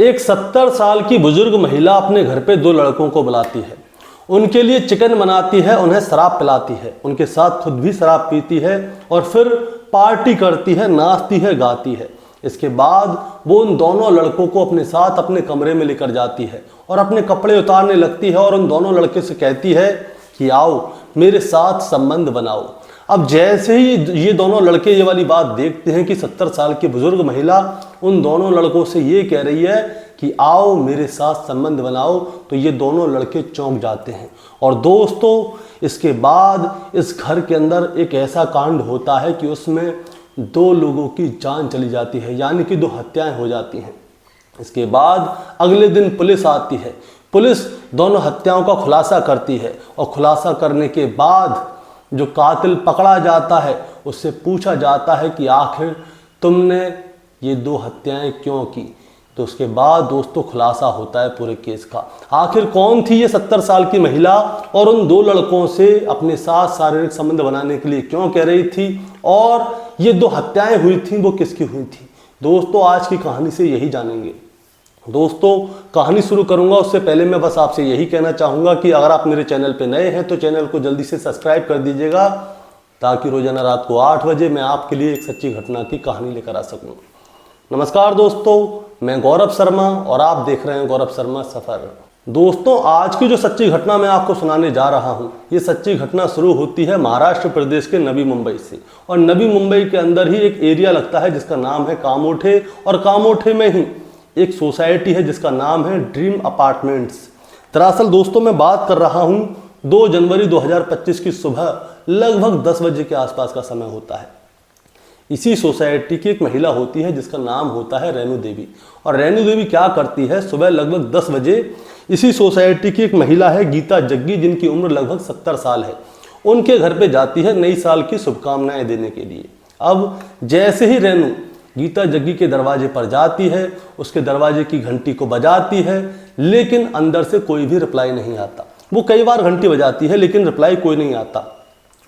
एक 70 साल की बुजुर्ग महिला अपने घर पे 2 लड़कों को बुलाती है, उनके लिए चिकन बनाती है, उन्हें शराब पिलाती है, उनके साथ खुद भी शराब पीती है और फिर पार्टी करती है, नाचती है, गाती है। इसके बाद वो उन दोनों लड़कों को अपने साथ अपने कमरे में लेकर जाती है और अपने कपड़े उतारने लगती है और उन दोनों लड़के से कहती है कि आओ मेरे साथ संबंध बनाओ। अब जैसे ही ये दोनों लड़के ये वाली बात देखते हैं कि 70 साल की बुजुर्ग महिला उन दोनों लड़कों से ये कह रही है कि आओ मेरे साथ संबंध बनाओ, तो ये दोनों लड़के चौंक जाते हैं। और दोस्तों, इसके बाद इस घर के अंदर एक ऐसा कांड होता है कि उसमें 2 लोगों की जान चली जाती है, यानी कि 2 हत्याएं हो जाती हैं। इसके बाद अगले दिन पुलिस आती है। पुलिस दोनों हत्याओं का खुलासा करती है और खुलासा करने के बाद जो कातिल पकड़ा जाता है उससे पूछा जाता है कि आखिर तुमने ये 2 हत्याएं क्यों की। तो उसके बाद दोस्तों खुलासा होता है पूरे केस का। आखिर कौन थी ये 70 साल की महिला और उन 2 लड़कों से अपने साथ शारीरिक संबंध बनाने के लिए क्यों कह रही थी, और ये 2 हत्याएं हुई थी वो किसकी हुई थी। दोस्तों, आज की कहानी से यही जानेंगे। दोस्तों, कहानी शुरू करूंगा उससे पहले मैं बस आपसे यही कहना चाहूँगा कि अगर आप मेरे चैनल पे नए हैं तो चैनल को जल्दी से सब्सक्राइब कर दीजिएगा, ताकि रोजाना रात को 8 बजे मैं आपके लिए एक सच्ची घटना की कहानी लेकर आ सकूँ। नमस्कार दोस्तों, मैं गौरव शर्मा और आप देख रहे हैं गौरव शर्मा सफ़र। दोस्तों, आज की जो सच्ची घटना मैं आपको सुनाने जा रहा हूँ, ये सच्ची घटना शुरू होती है महाराष्ट्र प्रदेश के नवी मुंबई से। और नवी मुंबई के अंदर ही एक एरिया लगता है जिसका नाम है कामोठे, और कामोठे में ही एक सोसाइटी है जिसका नाम है ड्रीम अपार्टमेंट्स। दरअसल दोस्तों, मैं बात कर रहा हूँ 2 जनवरी 2025 की सुबह लगभग 10 बजे के आसपास का समय होता है। इसी सोसाइटी की एक महिला होती है जिसका नाम होता है रेणु देवी। और रेणु देवी क्या करती है, सुबह लगभग 10 बजे इसी सोसाइटी की एक महिला है गीता जग्गी, जिनकी उम्र लगभग 70 साल है, उनके घर पे जाती है नई साल की शुभकामनाएं देने के लिए। अब जैसे ही रेणु गीता जग्गी के दरवाजे पर जाती है, उसके दरवाजे की घंटी को बजाती है, लेकिन अंदर से कोई भी रिप्लाई नहीं आता। वो कई बार घंटी बजाती है लेकिन रिप्लाई कोई नहीं आता।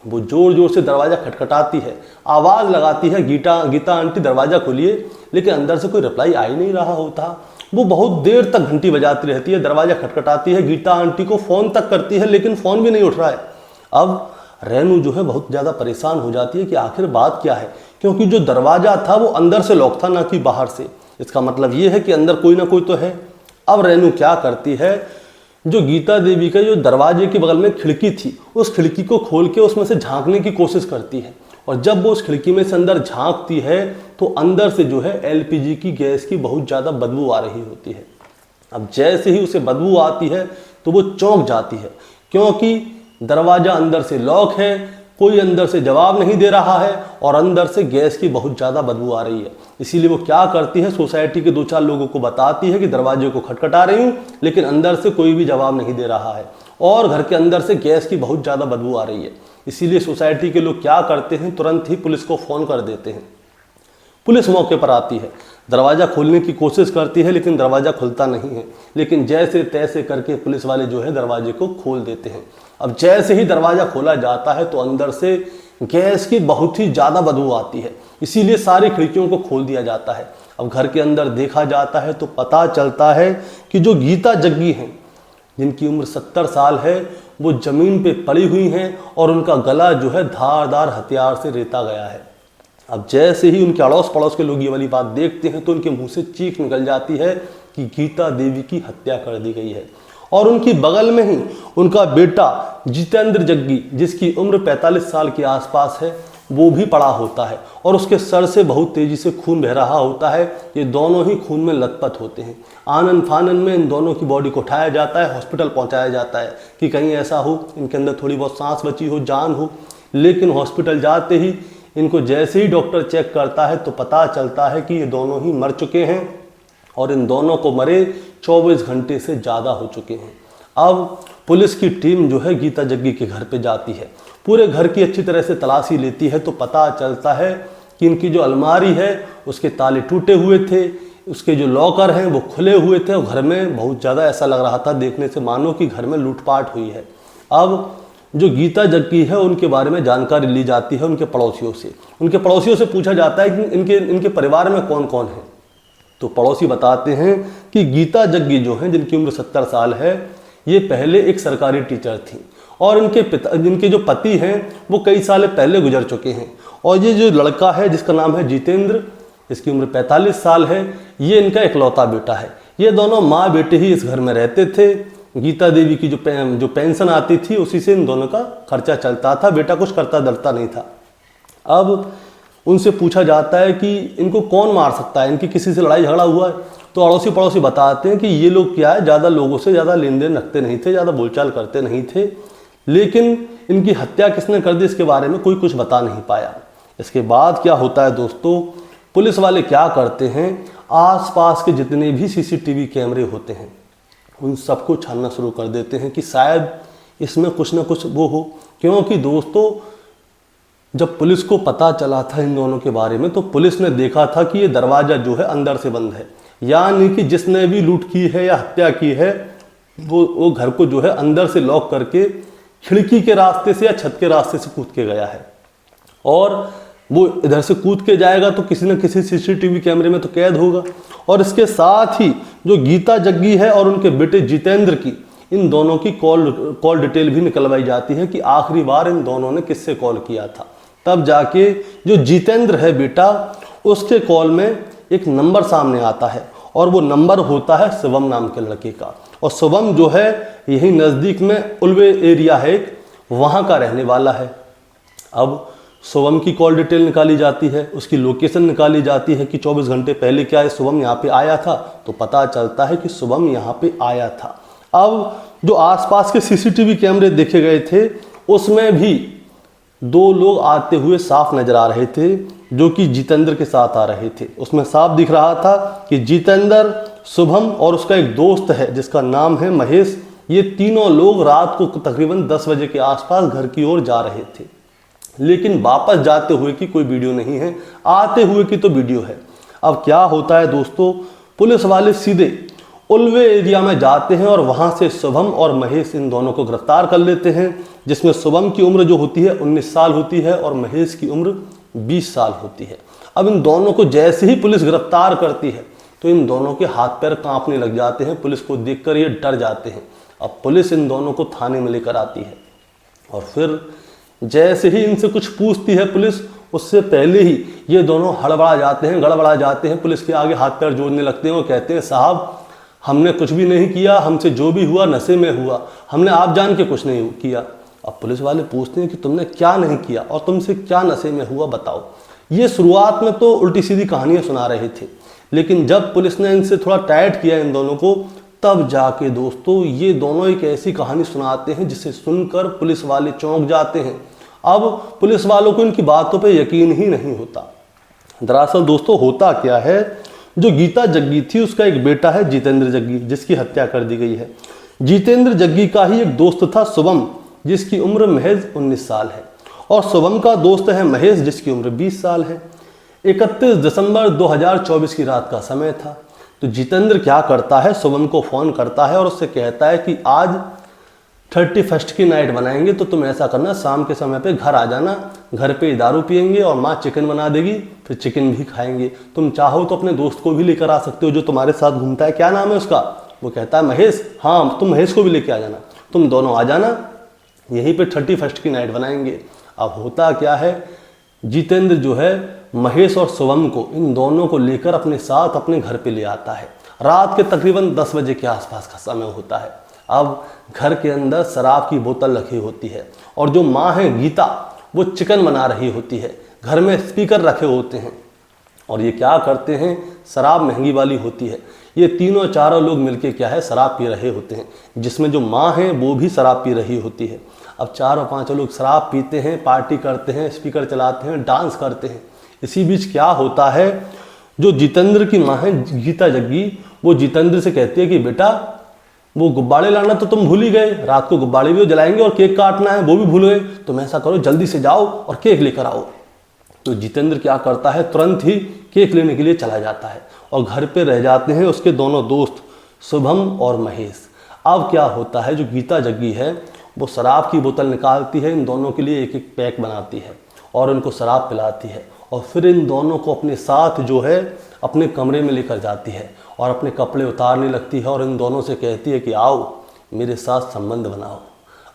वो जोर जोर से दरवाज़ा खटखटाती है, आवाज़ लगाती है, गीता आंटी दरवाज़ा खोलिए, लेकिन अंदर से कोई रिप्लाई आ ही नहीं रहा होता। वो बहुत देर तक घंटी बजाती रहती है, दरवाज़ा खटखटाती है, गीता आंटी को फ़ोन तक करती है लेकिन फ़ोन भी नहीं उठ रहा है। अब रेणु जो है बहुत ज़्यादा परेशान हो जाती है कि आखिर बात क्या है, क्योंकि जो दरवाज़ा था वो अंदर से लॉक था, ना कि बाहर से। इसका मतलब ये है कि अंदर कोई ना कोई तो है। अब रेणु क्या करती है, जो गीता देवी का जो दरवाजे के बगल में खिड़की थी, उस खिड़की को खोल के उसमें से झांकने की कोशिश करती है। और जब वो उस खिड़की में से अंदर झांकती है तो अंदर से जो है एलपीजी की गैस की बहुत ज़्यादा बदबू आ रही होती है। अब जैसे ही उसे बदबू आती है तो वो चौंक जाती है, क्योंकि दरवाज़ा अंदर से लॉक है, कोई अंदर से जवाब नहीं दे रहा है और अंदर से गैस की बहुत ज़्यादा बदबू आ रही है। इसीलिए वो क्या करती है, सोसाइटी के 2-4 लोगों को बताती है कि दरवाजे को खटखटा रही हूँ, लेकिन अंदर से कोई भी जवाब नहीं दे रहा है और घर के अंदर से गैस की बहुत ज़्यादा बदबू आ रही है। इसीलिए सोसाइटी के लोग क्या करते हैं, तुरंत ही पुलिस को फ़ोन कर देते हैं। पुलिस मौके पर आती है, दरवाज़ा खोलने की कोशिश करती है लेकिन दरवाज़ा खुलता नहीं है, लेकिन जैसे तैसे करके पुलिस वाले जो है दरवाजे को खोल देते हैं। अब जैसे ही दरवाज़ा खोला जाता है तो अंदर से गैस की बहुत ही ज़्यादा बदबू आती है, इसीलिए सारी खिड़कियों को खोल दिया जाता है। अब घर के अंदर देखा जाता है तो पता चलता है कि जो गीता जग्गी हैं, जिनकी उम्र 70 साल है, वो ज़मीन पे पड़ी हुई हैं और उनका गला जो है धारदार हथियार से रेता गया है। अब जैसे ही उनके अड़ोस पड़ोस के लोग ये वाली बात देखते हैं तो उनके मुंह से चीख निकल जाती है कि गीता देवी की हत्या कर दी गई है। और उनकी बगल में ही उनका बेटा जितेंद्र जग्गी, जिसकी उम्र 45 साल के आसपास है, वो भी पड़ा होता है और उसके सर से बहुत तेज़ी से खून बह रहा होता है। ये दोनों ही खून में लथपथ होते हैं। आनन फानन में इन दोनों की बॉडी को उठाया जाता है, हॉस्पिटल पहुंचाया जाता है कि कहीं ऐसा हो इनके अंदर थोड़ी बहुत सांस बची हो, जान हो। लेकिन हॉस्पिटल जाते ही इनको जैसे ही डॉक्टर चेक करता है तो पता चलता है कि ये दोनों ही मर चुके हैं और इन दोनों को मरे 24 घंटे से ज़्यादा हो चुके हैं। अब पुलिस की टीम जो है गीता जग्गी के घर पे जाती है, पूरे घर की अच्छी तरह से तलाशी लेती है तो पता चलता है कि इनकी जो अलमारी है उसके ताले टूटे हुए थे, उसके जो लॉकर हैं वो खुले हुए थे और घर में बहुत ज़्यादा ऐसा लग रहा था देखने से मानो कि घर में लूटपाट हुई है। अब जो गीता जग्गी है उनके बारे में जानकारी ली जाती है उनके पड़ोसियों से। उनके पड़ोसियों से पूछा जाता है कि इनके परिवार में कौन कौन है। तो पड़ोसी बताते हैं कि गीता जग्गी जो हैं, जिनकी उम्र 70 साल है, ये पहले एक सरकारी टीचर थी और इनके जो पति हैं वो कई साल पहले गुजर चुके हैं। और ये जो लड़का है जिसका नाम है जितेंद्र, इसकी उम्र 45 साल है, ये इनका इकलौता बेटा है। ये दोनों माँ बेटे ही इस घर में रहते थे। गीता देवी की जो पेंशन आती थी उसी से इन दोनों का खर्चा चलता था। बेटा कुछ करता धरता नहीं था। अब उनसे पूछा जाता है कि इनको कौन मार सकता है, इनकी किसी से लड़ाई झगड़ा हुआ है? तो अड़ोसी पड़ोसी बताते हैं कि ये लोग क्या है, ज़्यादा लोगों से ज़्यादा लेन देन रखते नहीं थे, ज़्यादा बोलचाल करते नहीं थे, लेकिन इनकी हत्या किसने कर दी इसके बारे में कोई कुछ बता नहीं पाया। इसके बाद क्या होता है दोस्तों, पुलिस वाले क्या करते हैं, आसपास के जितने भी सीसीटीवी कैमरे होते हैं उन सबको छानना शुरू कर देते हैं कि शायद इसमें कुछ ना कुछ वो हो। क्योंकि दोस्तों जब पुलिस को पता चला था इन दोनों के बारे में, तो पुलिस ने देखा था कि ये दरवाज़ा जो है अंदर से बंद है, यानी कि जिसने भी लूट की है या हत्या की है वो घर को जो है अंदर से लॉक करके खिड़की के रास्ते से या छत के रास्ते से कूद के गया है। और वो इधर से कूद के जाएगा तो किसी न किसी सीसीटीवी कैमरे में तो कैद होगा। और इसके साथ ही जो गीता जग्गी है और उनके बेटे जितेंद्र की, इन दोनों की कॉल डिटेल भी निकलवाई जाती है कि आखिरी बार इन दोनों ने किससे कॉल किया था। तब जाके जो जितेंद्र है बेटा, उसके कॉल में एक नंबर सामने आता है और वो नंबर होता है शिवम नाम के लड़के का। और शिवम जो है यही नज़दीक में उल्वे एरिया है एक, वहाँ का रहने वाला है। अब शिवम की कॉल डिटेल निकाली जाती है, उसकी लोकेशन निकाली जाती है कि 24 घंटे पहले क्या है शिवम यहाँ पे आया था, तो पता चलता है कि शिवम यहाँ पे आया था। अब जो आसपास के सीसीटीवी कैमरे देखे गए थे उसमें भी 2 लोग आते हुए साफ नजर आ रहे थे जो कि जितेंद्र के साथ आ रहे थे। उसमें साफ दिख रहा था कि जितेंद्र, शुभम और उसका एक दोस्त है जिसका नाम है महेश, ये तीनों लोग रात को तकरीबन 10 बजे के आसपास घर की ओर जा रहे थे। लेकिन वापस जाते हुए की कोई वीडियो नहीं है, आते हुए की तो वीडियो है। अब क्या होता है दोस्तों, पुलिस वाले सीधे उल्वे एरिया में जाते हैं और वहां से शुभम और महेश इन दोनों को गिरफ्तार कर लेते हैं, जिसमें शुभम की उम्र जो होती है 19 साल होती है और महेश की उम्र 20 साल होती है। अब इन दोनों को जैसे ही पुलिस गिरफ्तार करती है तो इन दोनों के हाथ पैर कांपने लग जाते हैं, पुलिस को देखकर ये डर जाते हैं। अब पुलिस इन दोनों को थाने में लेकर आती है और फिर जैसे ही इनसे कुछ पूछती है पुलिस, उससे पहले ही ये दोनों हड़बड़ा जाते हैं, गड़बड़ा जाते हैं, पुलिस के आगे हाथ पैर जोड़ने लगते हैं। वो कहते हैं साहब हमने कुछ भी नहीं किया, हमसे जो भी हुआ नशे में हुआ, हमने आप जान के कुछ नहीं किया। अब पुलिस वाले पूछते हैं कि तुमने क्या नहीं किया और तुमसे क्या नशे में हुआ बताओ। ये शुरुआत में तो उल्टी सीधी कहानियाँ सुना रहे थे, लेकिन जब पुलिस ने इनसे थोड़ा टाइट किया इन दोनों को, तब जाके दोस्तों ये दोनों एक ऐसी कहानी सुनाते हैं जिसे सुनकर पुलिस वाले चौंक जाते हैं। अब पुलिस वालों को इनकी बातों पे यकीन ही नहीं होता। दरअसल दोस्तों होता क्या है, जो गीता जग्गी थी उसका एक बेटा है जितेंद्र जग्गी, जिसकी हत्या कर दी गई है। जितेंद्र जग्गी का ही एक दोस्त था शुभम, जिसकी उम्र महज 19 साल है, और शुभम का दोस्त है महेश, जिसकी उम्र 20 साल है। 31 दिसंबर 2024 की रात का समय था। तो जितेंद्र क्या करता है, शुभम को फ़ोन करता है और उससे कहता है कि आज 31 की नाइट बनाएंगे, तो तुम ऐसा करना शाम के समय पे घर आ जाना, घर पे दारू पियेंगे और माँ चिकन बना देगी, फिर चिकन भी खाएंगे। तुम चाहो तो अपने दोस्त को भी लेकर आ सकते हो जो तुम्हारे साथ घूमता है, क्या नाम है उसका? वो कहता है महेश। हाँ तुम महेश को भी लेके आ जाना, तुम दोनों आ जाना, यहीं पे 31 की नाइट बनाएंगे। अब होता क्या है, जितेंद्र जो है महेश और शुभम को, इन दोनों को लेकर अपने साथ अपने घर पे ले आता है। रात के तकरीबन 10 बजे के आसपास का समय होता है। अब घर के अंदर शराब की बोतल रखी होती है और जो माँ है गीता, वो चिकन बना रही होती है। घर में स्पीकर रखे होते हैं और ये क्या करते हैं, शराब महंगी वाली होती है, ये तीनों चारों लोग मिलके क्या है शराब पी रहे होते हैं, जिसमें जो माँ है वो भी शराब पी रही होती है। अब 4 और 5 लोग शराब पीते हैं, पार्टी करते हैं, स्पीकर चलाते हैं, डांस करते हैं। इसी बीच क्या होता है, जो जितेंद्र की माँ है गीता जग्गी, वो जितेंद्र से कहती है कि बेटा वो गुब्बारे लाना तो तुम भूल ही गए, रात को गुब्बारे भी जलाएंगे और केक काटना है वो भी भूल गए, तुम ऐसा करो जल्दी से जाओ और केक लेकर आओ। तो जितेंद्र क्या करता है, तुरंत ही केक लेने के लिए चला जाता है और घर पे रह जाते हैं उसके दोनों दोस्त शुभम और महेश। अब क्या होता है, जो गीता जग्गी है वो शराब की बोतल निकालती है, इन दोनों के लिए एक एक पैक बनाती है और उनको शराब पिलाती है और फिर इन दोनों को अपने साथ जो है अपने कमरे में लेकर जाती है और अपने कपड़े उतारने लगती है और इन दोनों से कहती है कि आओ मेरे साथ संबंध बनाओ।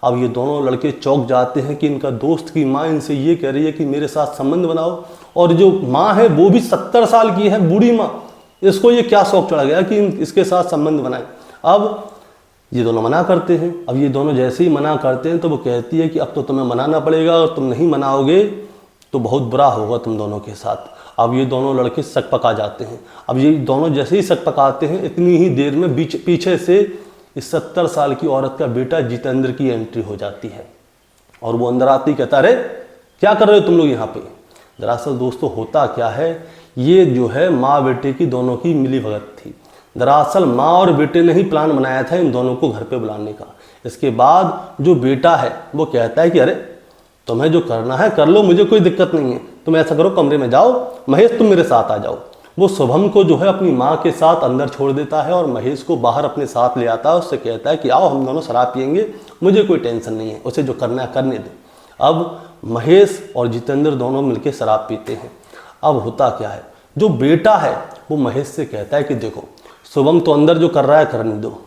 अब ये दोनों लड़के चौंक जाते हैं कि इनका दोस्त की माँ इनसे ये कह रही है कि मेरे साथ संबंध बनाओ, और जो माँ है वो भी 70 साल की है, बूढ़ी माँ। इसको ये क्या शौक चढ़ गया कि इसके साथ संबंध बनाए। अब ये दोनों मना करते हैं। अब ये दोनों जैसे ही मना करते हैं तो वो कहती है कि अब तो तुम्हें मनाना पड़ेगा, और तुम नहीं मनाओगे तो बहुत बुरा होगा तुम दोनों के साथ। अब ये दोनों लड़के शक पका जाते हैं। अब ये दोनों जैसे ही शक पकाते हैं, इतनी ही देर में पीछे से इस 70 साल की औरत का बेटा जितेंद्र की एंट्री हो जाती है, और वो अंदर आती कहता अरे क्या कर रहे हो तुम लोग यहाँ पे। दरअसल दोस्तों होता क्या है, ये जो है माँ बेटे की दोनों की मिली भगत थी। दरअसल माँ और बेटे ने ही प्लान बनाया था इन दोनों को घर पे बुलाने का। इसके बाद जो बेटा है वो कहता है कि अरे तुम्हें जो करना है कर लो, मुझे कोई दिक्कत नहीं है, तुम ऐसा करो कमरे में जाओ, महेश तुम मेरे साथ आ जाओ। वो शुभम को जो है अपनी माँ के साथ अंदर छोड़ देता है और महेश को बाहर अपने साथ ले आता है। उससे कहता है कि आओ हम दोनों शराब पियेंगे, मुझे कोई टेंशन नहीं है, उसे जो करना है करने दो। अब महेश और जितेंद्र दोनों मिलकर शराब पीते हैं। अब होता क्या है, जो बेटा है वो महेश से कहता है कि देखो शुभम तो अंदर जो कर रहा है करने दो,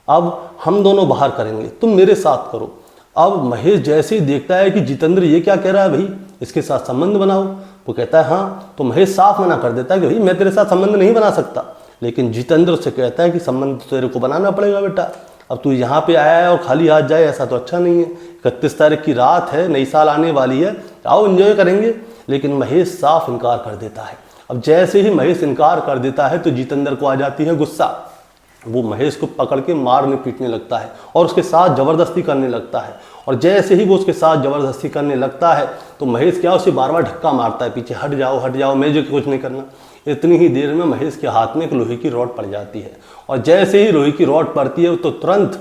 अब हम दोनों बाहर करेंगे, तुम मेरे साथ करो। अब महेश जैसे ही देखता है कि जितेंद्र ये क्या कह रहा है भाई, इसके साथ संबंध बनाओ, वो कहता है हाँ, तो महेश साफ मना कर देता है कि भाई मैं तेरे साथ संबंध नहीं बना सकता। लेकिन जितेंद्र उससे कहता है कि संबंध तो तेरे को बनाना पड़ेगा बेटा, अब तू यहाँ पे आया है और खाली हाथ जाए ऐसा तो अच्छा नहीं है। 31 तारीख की रात है, नई साल आने वाली है, आओ एंजॉय करेंगे। लेकिन महेश साफ इनकार कर देता है। अब जैसे ही महेश इनकार कर देता है तो जितेंद्र को आ जाती है गुस्सा। वो महेश को पकड़ के मारने पीटने लगता है और उसके साथ ज़बरदस्ती करने लगता है। और जैसे ही वो उसके साथ ज़बरदस्ती करने लगता है तो महेश क्या उसे बार बार धक्का मारता है पीछे, हट जाओ मुझे कुछ नहीं करना। इतनी ही देर में महेश के हाथ में एक लोहे की रॉड पड़ जाती है, और जैसे ही लोहे की रॉड पड़ती है तो तुरंत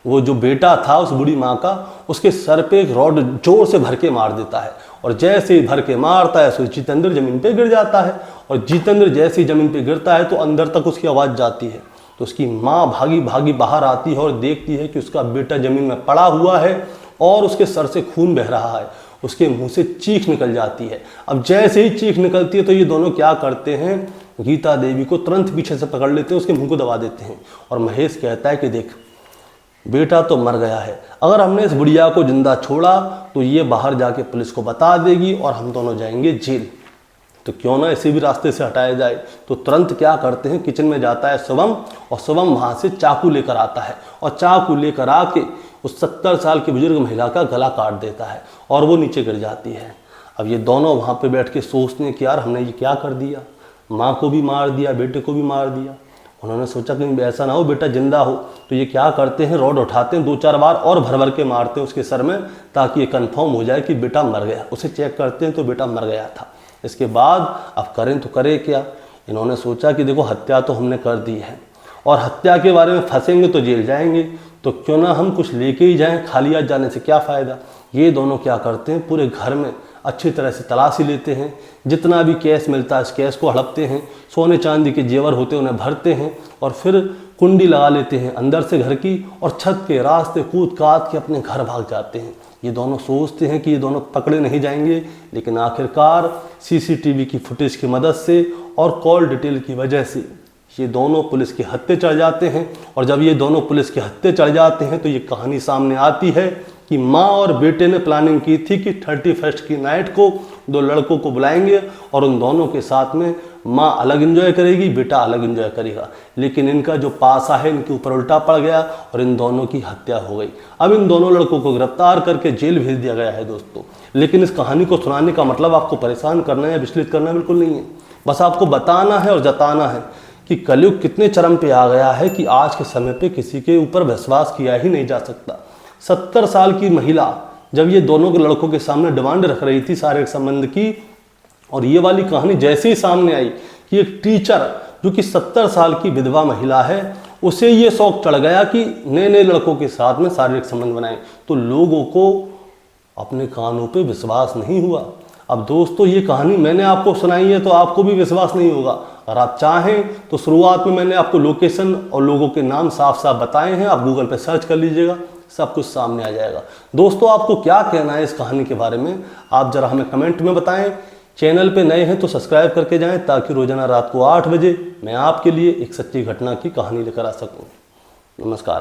वो जो बेटा था उस बूढ़ी माँ का, उसके सर पे एक रॉड जोर से भर के मार देता है। और जैसे ही भर के मारता है तो जितेंद्र जमीन पे गिर जाता है, और जितेंद्र जैसे ही जमीन पे गिरता है तो अंदर तक उसकी आवाज़ जाती है। तो उसकी माँ भागी भागी बाहर आती है और देखती है कि उसका बेटा ज़मीन में पड़ा हुआ है और उसके सर से खून बह रहा है। उसके मुंह से चीख निकल जाती है। अब जैसे ही चीख निकलती है तो ये दोनों क्या करते हैं, गीता देवी को तुरंत पीछे से पकड़ लेते हैं, उसके मुंह को दबा देते हैं। और महेश कहता है कि देख बेटा तो मर गया है, अगर हमने इस बुढ़िया को जिंदा छोड़ा तो ये बाहर जाके पुलिस को बता देगी और हम दोनों जाएंगे जेल, तो क्यों ना इसी भी रास्ते से हटाया जाए। तो तुरंत क्या करते हैं, किचन में जाता है शुभम, और शुभम वहाँ से चाकू लेकर आता है और चाकू लेकर आके उस 70 साल की बुजुर्ग महिला का गला काट देता है और वो नीचे गिर जाती है। अब ये दोनों वहाँ पे बैठ के सोचते हैं कि यार हमने ये क्या कर दिया, माँ को भी मार दिया, बेटे को भी मार दिया। उन्होंने सोचा कि ऐसा ना हो बेटा जिंदा हो, तो ये क्या करते हैं, रॉड उठाते हैं 2-4 बार और भर भर के मारते हैं उसके सर में, ताकि ये कंफर्म हो जाए कि बेटा मर गया। उसे चेक करते हैं तो बेटा मर गया था। इसके बाद अब करें तो करें क्या, इन्होंने सोचा कि देखो हत्या तो हमने कर दी है और हत्या के बारे में फंसेंगे तो जेल जाएंगे, तो क्यों ना हम कुछ लेके ही जाएं, खाली हाथ जाने से क्या फ़ायदा। ये दोनों क्या करते हैं, पूरे घर में अच्छी तरह से तलाशी लेते हैं, जितना भी कैश मिलता है उस कैश को हड़पते हैं, सोने चांदी के जेवर होते हैं उन्हें भरते हैं और फिर कुंडी लगा लेते हैं अंदर से घर की, और छत के रास्ते कूद काद के अपने घर भाग जाते हैं। ये दोनों सोचते हैं कि ये दोनों पकड़े नहीं जाएंगे, लेकिन आखिरकार सीसीटीवी की फुटेज की मदद से और कॉल डिटेल की वजह से ये दोनों पुलिस के हत्थे चढ़ जाते हैं। और जब ये दोनों पुलिस के हत्थे चढ़ जाते हैं तो ये कहानी सामने आती है कि माँ और बेटे ने प्लानिंग की थी कि 31 की नाइट को 2 लड़कों को बुलाएंगे और उन दोनों के साथ में माँ अलग एंजॉय करेगी, बेटा अलग एंजॉय करेगा। लेकिन इनका जो पासा है इनके ऊपर उल्टा पड़ गया और इन दोनों की हत्या हो गई। अब इन दोनों लड़कों को गिरफ्तार करके जेल भेज दिया गया है दोस्तों। लेकिन इस कहानी को सुनाने का मतलब आपको परेशान करना या विचलित करना बिल्कुल नहीं है, बस आपको बताना है और जताना है कि कलयुग कितने चरम पे आ गया है कि आज के समय पे किसी के ऊपर विश्वास किया ही नहीं जा सकता। 70 साल की महिला जब ये दोनों के लड़कों के सामने डिमांड रख रही थी शारीरिक संबंध की, और ये वाली कहानी जैसे ही सामने आई कि एक टीचर जो कि 70 साल की विधवा महिला है, उसे ये शौक चढ़ गया कि नए नए लड़कों के साथ में शारीरिक संबंध बनाए, तो लोगों को अपने कानों पे विश्वास नहीं हुआ। अब दोस्तों ये कहानी मैंने आपको सुनाई है तो आपको भी विश्वास नहीं होगा। अगर आप चाहें तो शुरुआत में मैंने आपको लोकेशन और लोगों के नाम साफ साफ बताए हैं, आप गूगल पे सर्च कर लीजिएगा, सब कुछ सामने आ जाएगा। दोस्तों आपको क्या कहना है इस कहानी के बारे में, आप ज़रा हमें कमेंट में बताएं चैनल पे नए हैं तो सब्सक्राइब करके जाएं ताकि रोजाना रात को 8 बजे मैं आपके लिए एक सच्ची घटना की कहानी लेकर आ सकूं। नमस्कार।